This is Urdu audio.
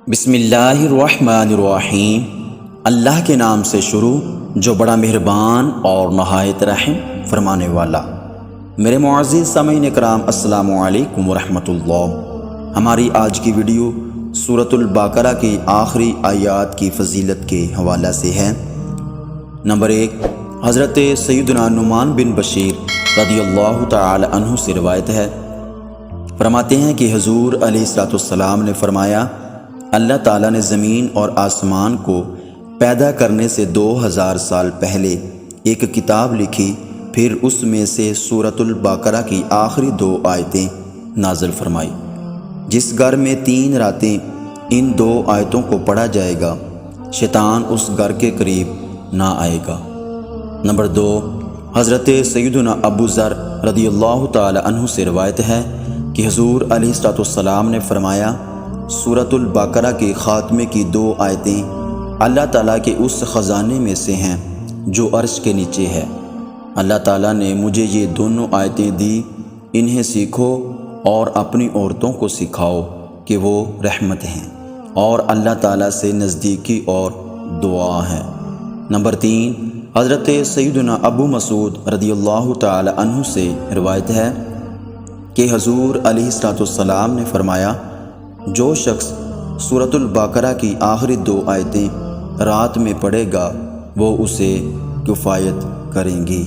بسم اللہ الرحمن الرحیم۔ اللہ کے نام سے شروع جو بڑا مہربان اور نہایت رحم فرمانے والا۔ میرے معزز سامعین کرام، السلام علیکم ورحمۃ اللہ۔ ہماری آج کی ویڈیو سورۃ البقرہ کی آخری آیات کی فضیلت کے حوالہ سے ہے۔ نمبر 1، حضرت سیدنا نعمان بن بشیر رضی اللہ تعالی عنہ سے روایت ہے، فرماتے ہیں کہ حضور علیہ السلام نے فرمایا، اللہ تعالیٰ نے زمین اور آسمان کو پیدا کرنے سے 2000 سال پہلے ایک کتاب لکھی، پھر اس میں سے سورۃ البقرہ کی آخری 2 آیتیں نازل فرمائی۔ جس گھر میں 3 راتیں ان 2 آیتوں کو پڑھا جائے گا، شیطان اس گھر کے قریب نہ آئے گا۔ نمبر 2، حضرت سیدنا ابو ذر رضی اللہ تعالی عنہ سے روایت ہے کہ حضور علیہ السلام نے فرمایا، سورۃ البقرہ کے خاتمے کی 2 آیتیں اللہ تعالیٰ کے اس خزانے میں سے ہیں جو عرش کے نیچے ہے۔ اللہ تعالیٰ نے مجھے یہ دونوں آیتیں دی، انہیں سیکھو اور اپنی عورتوں کو سکھاؤ کہ وہ رحمت ہیں اور اللہ تعالیٰ سے نزدیکی اور دعا ہے۔ نمبر 3، حضرت سیدنا ابو مسعود رضی اللہ تعالی عنہ سے روایت ہے کہ حضور علیہ السلام نے فرمایا، جو شخص سورۃ البقرہ کی آخری 2 آیتیں رات میں پڑھے گا وہ اسے کفایت کریں گی۔